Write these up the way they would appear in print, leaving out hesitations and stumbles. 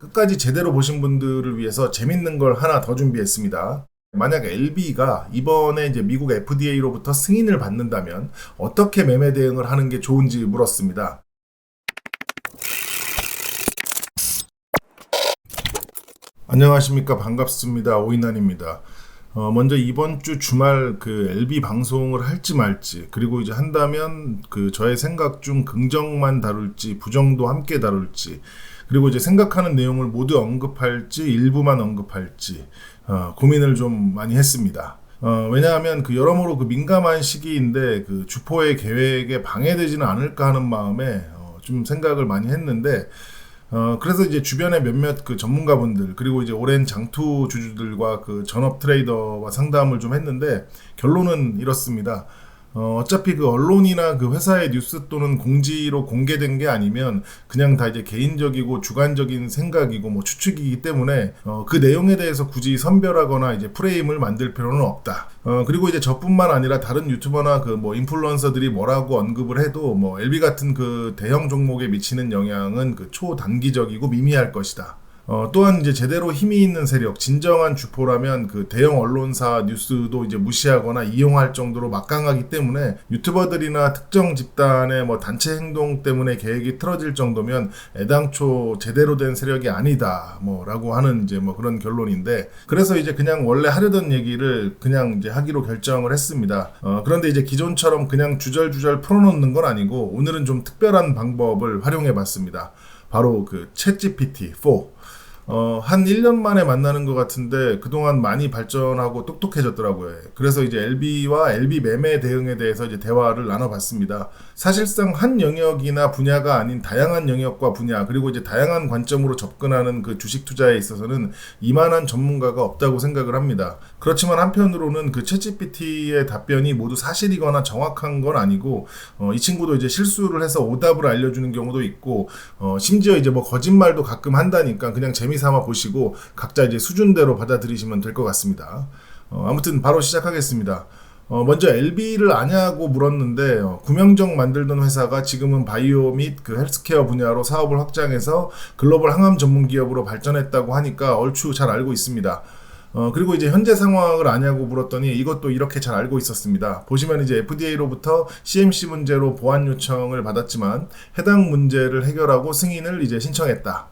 끝까지 제대로 보신 분들을 위해서 재밌는 걸 하나 더 준비했습니다. 만약 LB가 이번에 이제 미국 FDA로부터 승인을 받는다면 어떻게 매매 대응을 하는 게 좋은지 물었습니다. 안녕하십니까. 반갑습니다. 오인환입니다. 먼저 이번 주 주말 그 LB 방송을 할지 말지, 그리고 이제 한다면 그 저의 생각 중 긍정만 다룰지 부정도 함께 다룰지, 그리고 이제 생각하는 내용을 모두 언급할지 일부만 언급할지 고민을 좀 많이 했습니다. 왜냐하면 그 여러모로 그 민감한 시기인데 그 주포의 계획에 방해되지는 않을까 하는 마음에 좀 생각을 많이 했는데, 그래서 이제 주변에 몇몇 그 전문가분들, 그리고 이제 오랜 장투 주주들과 그 전업 트레이더와 상담을 좀 했는데, 결론은 이렇습니다. 어차피 그 언론이나 그 회사의 뉴스 또는 공지로 공개된 게 아니면 그냥 다 이제 개인적이고 주관적인 생각이고 뭐 추측이기 때문에 그 내용에 대해서 굳이 선별하거나 이제 프레임을 만들 필요는 없다. 그리고 이제 저뿐만 아니라 다른 유튜버나 그 뭐 인플루언서들이 뭐라고 언급을 해도 뭐 LB 같은 그 대형 종목에 미치는 영향은 그 초단기적이고 미미할 것이다. 또한 이제 제대로 힘이 있는 세력, 진정한 주포라면 그 대형 언론사 뉴스도 이제 무시하거나 이용할 정도로 막강하기 때문에 유튜버들이나 특정 집단의 뭐 단체 행동 때문에 계획이 틀어질 정도면 애당초 제대로 된 세력이 아니다, 뭐라고 하는 이제 뭐 그런 결론인데, 그래서 이제 그냥 원래 하려던 얘기를 그냥 이제 하기로 결정을 했습니다. 그런데 이제 기존처럼 그냥 주절주절 풀어놓는 건 아니고 오늘은 좀 특별한 방법을 활용해 봤습니다. 바로 그 챗GPT-4. 한 1년 만에 만나는 것 같은데 그동안 많이 발전하고 똑똑해졌더라고요. 그래서 이제 LB와 LB 매매 대응에 대해서 이제 대화를 나눠봤습니다. 사실상 한 영역이나 분야가 아닌 다양한 영역과 분야, 그리고 이제 다양한 관점으로 접근하는 그 주식 투자에 있어서는 이만한 전문가가 없다고 생각을 합니다. 그렇지만 한편으로는 그 챗GPT의 답변이 모두 사실이거나 정확한 건 아니고, 이 친구도 이제 실수를 해서 오답을 알려주는 경우도 있고, 심지어 이제 뭐 거짓말도 가끔 한다니까 그냥 재미삼아 보시고 각자 이제 수준대로 받아들이시면 될 것 같습니다. 아무튼 바로 시작하겠습니다. 먼저 LB를 아냐고 물었는데, 구명정 만들던 회사가 지금은 바이오 및 그 헬스케어 분야로 사업을 확장해서 글로벌 항암 전문 기업으로 발전했다고 하니까 얼추 잘 알고 있습니다. 그리고 이제 현재 상황을 아냐고 물었더니 이것도 이렇게 잘 알고 있었습니다. 보시면 이제 FDA로부터 CMC 문제로 보안 요청을 받았지만 해당 문제를 해결하고 승인을 이제 신청했다.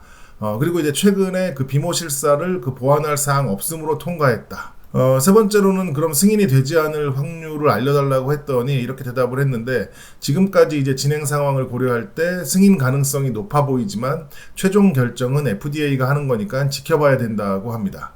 그리고 이제 최근에 그 비모 실사를 그 보완할 사항 없음으로 통과했다. 세 번째로는 그럼 승인이 되지 않을 확률을 알려달라고 했더니 이렇게 대답을 했는데, 지금까지 이제 진행 상황을 고려할 때 승인 가능성이 높아 보이지만 최종 결정은 FDA가 하는 거니까 지켜봐야 된다고 합니다.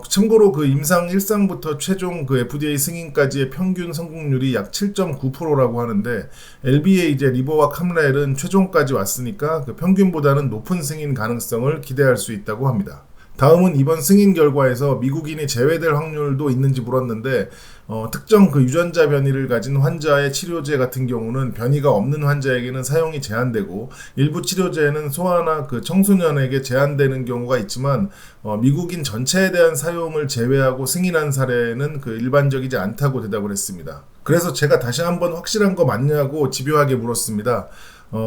참고로 그 임상 1상부터 최종 그 FDA 승인까지의 평균 성공률이 약 7.9%라고 하는데, LB의 이제 리버와 캄렐은 최종까지 왔으니까 그 평균보다는 높은 승인 가능성을 기대할 수 있다고 합니다. 다음은 이번 승인 결과에서 미국인이 제외될 확률도 있는지 물었는데, 특정 그 유전자 변이를 가진 환자의 치료제 같은 경우는 변이가 없는 환자에게는 사용이 제한되고, 일부 치료제는 소아나 그 청소년에게 제한되는 경우가 있지만, 미국인 전체에 대한 사용을 제외하고 승인한 사례는 그 일반적이지 않다고 대답을 했습니다. 그래서 제가 다시 한번 확실한 거 맞냐고 집요하게 물었습니다.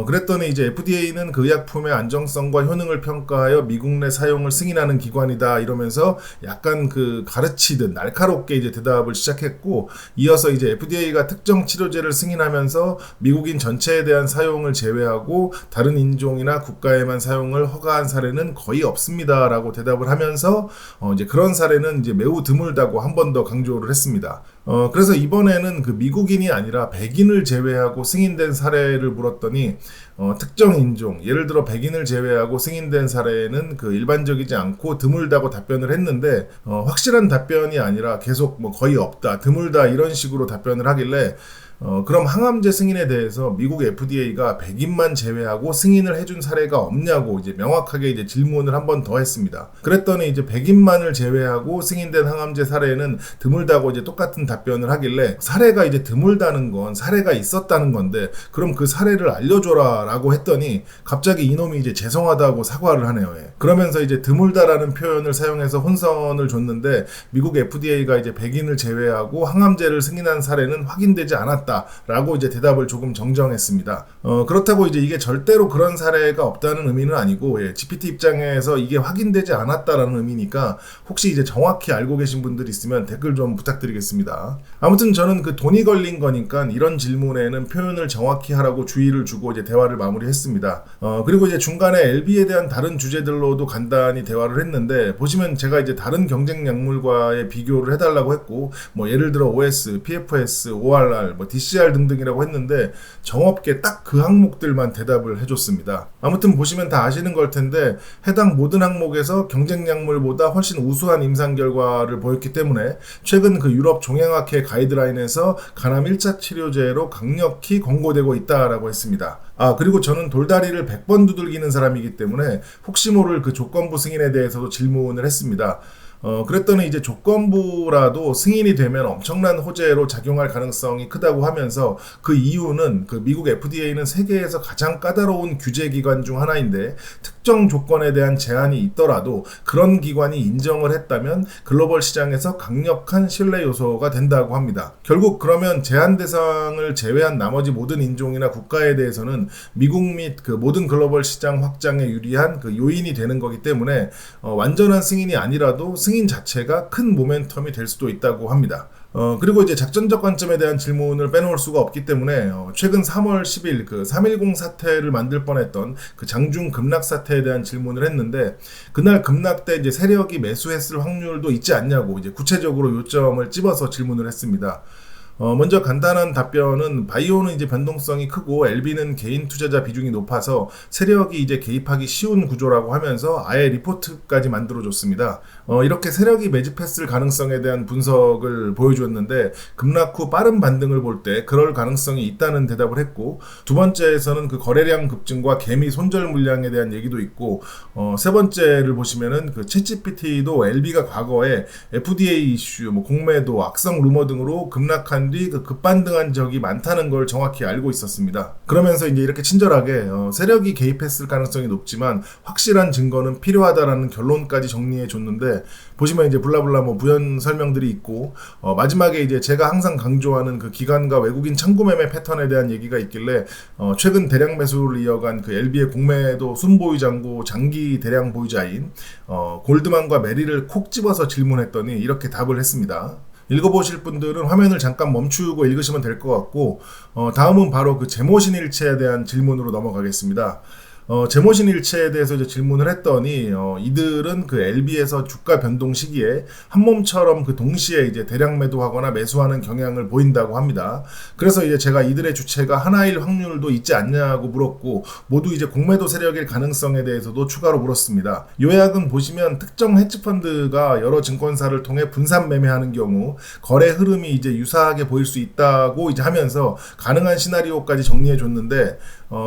그랬더니 이제 FDA는 그 의약품의 안정성과 효능을 평가하여 미국 내 사용을 승인하는 기관이다 이러면서 약간 그 가르치듯 날카롭게 이제 대답을 시작했고, 이어서 이제 FDA가 특정 치료제를 승인하면서 미국인 전체에 대한 사용을 제외하고 다른 인종이나 국가에만 사용을 허가한 사례는 거의 없습니다라고 대답을 하면서 이제 그런 사례는 이제 매우 드물다고 한 번 더 강조를 했습니다. 그래서 이번에는 그 미국인이 아니라 백인을 제외하고 승인된 사례를 물었더니, 특정 인종, 예를 들어 백인을 제외하고 승인된 사례는 그 일반적이지 않고 드물다고 답변을 했는데, 확실한 답변이 아니라 계속 뭐 거의 없다, 드물다 이런 식으로 답변을 하길래, 그럼 항암제 승인에 대해서 미국 FDA가 백인만 제외하고 승인을 해준 사례가 없냐고 이제 명확하게 이제 질문을 한 번 더 했습니다. 그랬더니 이제 백인만을 제외하고 승인된 항암제 사례는 드물다고 이제 똑같은 답변을 하길래, 사례가 이제 드물다는 건 사례가 있었다는 건데 그럼 그 사례를 알려줘라 라고 했더니 갑자기 이놈이 이제 죄송하다고 사과를 하네요. 그러면서 이제 드물다라는 표현을 사용해서 혼선을 줬는데, 미국 FDA가 이제 백인을 제외하고 항암제를 승인한 사례는 확인되지 않았다 않았다라고 이제 대답을 조금 정정했습니다. 그렇다고 이제 이게 절대로 그런 사례가 없다는 의미는 아니고, GPT 입장에서 이게 확인되지 않았다라는 의미니까 혹시 이제 정확히 알고 계신 분들 있으면 댓글 좀 부탁드리겠습니다. 아무튼 저는 그 돈이 걸린 거니까 이런 질문에는 표현을 정확히 하라고 주의를 주고 이제 대화를 마무리했습니다. 그리고 이제 중간에 LB에 대한 다른 주제들로도 간단히 대화를 했는데, 보시면 제가 이제 다른 경쟁 약물과의 비교를 해달라고 했고, 뭐 예를 들어 OS, PFS, ORR, 뭐 DCR 등등이라고 했는데 정없게 딱 그 항목들만 대답을 해줬습니다. 아무튼 보시면 다 아시는 걸 텐데 해당 모든 항목에서 경쟁 약물보다 훨씬 우수한 임상 결과를 보였기 때문에 최근 그 유럽 종양학회 가이드라인에서 간암 1차 치료제로 강력히 권고되고 있다라고 했습니다. 그리고 저는 돌다리를 100번 두들기는 사람이기 때문에 혹시 모를 그 조건부 승인에 대해서도 질문을 했습니다. 그랬더니 이제 조건부라도 승인이 되면 엄청난 호재로 작용할 가능성이 크다고 하면서 그 이유는 그 미국 FDA는 세계에서 가장 까다로운 규제 기관 중 하나인데 특정 조건에 대한 제한이 있더라도 그런 기관이 인정을 했다면 글로벌 시장에서 강력한 신뢰 요소가 된다고 합니다. 결국 그러면 제한 대상을 제외한 나머지 모든 인종이나 국가에 대해서는 미국 및 그 모든 글로벌 시장 확장에 유리한 그 요인이 되는 거기 때문에 완전한 승인이 아니라도 승인 자체가 큰 모멘텀이 될 수도 있다고 합니다. 그리고 이제 작전적 관점에 대한 질문을 빼놓을 수가 없기 때문에 최근 3월 10일 그 3.10 사태를 만들 뻔했던 그 장중 급락 사태에 대한 질문을 했는데, 그날 급락 때 이제 세력이 매수했을 확률도 있지 않냐고 이제 구체적으로 요점을 찝어서 질문을 했습니다. 먼저 간단한 답변은 바이오는 이제 변동성이 크고 LB는 개인 투자자 비중이 높아서 세력이 이제 개입하기 쉬운 구조라고 하면서 아예 리포트까지 만들어줬습니다. 이렇게 세력이 매집했을 가능성에 대한 분석을 보여주었는데 급락 후 빠른 반등을 볼 때 그럴 가능성이 있다는 대답을 했고, 두 번째에서는 그 거래량 급증과 개미 손절 물량에 대한 얘기도 있고, 세 번째를 보시면은 그 챗GPT도 LB가 과거에 FDA 이슈, 뭐 공매도, 악성 루머 등으로 급락한 뒤 그 급반등한 적이 많다는 걸 정확히 알고 있었습니다. 그러면서 이제 이렇게 친절하게 세력이 개입했을 가능성이 높지만 확실한 증거는 필요하다라는 결론까지 정리해 줬는데, 보시면 이제 블라블라 뭐 부연 설명들이 있고, 마지막에 이제 제가 항상 강조하는 그 기관과 외국인 창구 매매 패턴에 대한 얘기가 있길래 최근 대량 매수를 이어간 그 LB의 공매도 순보유 잔고 장기 대량 보유자인 골드만과 메리를 콕 집어서 질문했더니 이렇게 답을 했습니다. 읽어보실 분들은 화면을 잠깐 멈추고 읽으시면 될 것 같고, 다음은 바로 그 제모신 일체에 대한 질문으로 넘어가겠습니다. 제모신 일체에 대해서 이제 질문을 했더니 이들은 그 LB에서 주가 변동 시기에 한 몸처럼 그 동시에 이제 대량 매도하거나 매수하는 경향을 보인다고 합니다. 그래서 이제 제가 이들의 주체가 하나일 확률도 있지 않냐고 물었고, 모두 이제 공매도 세력일 가능성에 대해서도 추가로 물었습니다. 요약은 보시면 특정 헤지펀드가 여러 증권사를 통해 분산 매매하는 경우 거래 흐름이 이제 유사하게 보일 수 있다고 이제 하면서 가능한 시나리오까지 정리해 줬는데,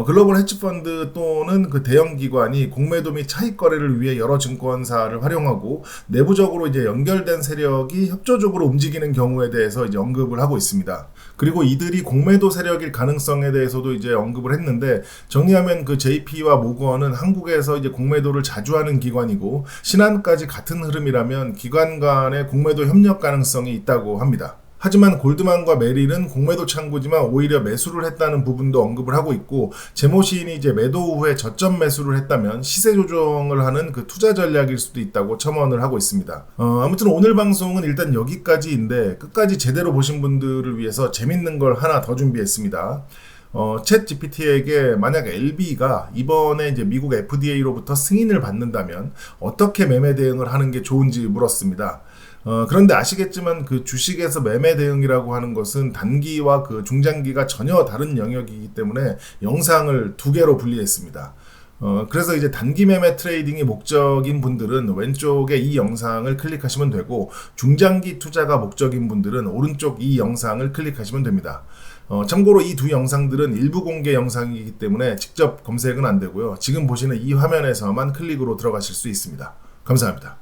글로벌 헤지펀드 또는 그 대형 기관이 공매도 및 차익 거래를 위해 여러 증권사를 활용하고 내부적으로 이제 연결된 세력이 협조적으로 움직이는 경우에 대해서 이제 언급을 하고 있습니다. 그리고 이들이 공매도 세력일 가능성에 대해서도 이제 언급을 했는데, 정리하면 그 JP와 모건은 한국에서 이제 공매도를 자주 하는 기관이고, 신한까지 같은 흐름이라면 기관 간의 공매도 협력 가능성이 있다고 합니다. 하지만 골드만과 메릴은 공매도 창구지만 오히려 매수를 했다는 부분도 언급을 하고 있고, 제모신이 이제 매도 후에 저점 매수를 했다면 시세 조정을 하는 그 투자 전략일 수도 있다고 첨언을 하고 있습니다. 아무튼 오늘 방송은 일단 여기까지인데 끝까지 제대로 보신 분들을 위해서 재밌는 걸 하나 더 준비했습니다. 챗 GPT에게 만약 LB가 이번에 이제 미국 FDA로부터 승인을 받는다면 어떻게 매매 대응을 하는 게 좋은지 물었습니다. 그런데 아시겠지만 그 주식에서 매매 대응이라고 하는 것은 단기와 그 중장기가 전혀 다른 영역이기 때문에 영상을 두 개로 분리했습니다. 그래서 이제 단기 매매 트레이딩이 목적인 분들은 왼쪽에 이 영상을 클릭하시면 되고, 중장기 투자가 목적인 분들은 오른쪽 이 영상을 클릭하시면 됩니다. 참고로 이 두 영상들은 일부 공개 영상이기 때문에 직접 검색은 안 되고요. 지금 보시는 이 화면에서만 클릭으로 들어가실 수 있습니다. 감사합니다.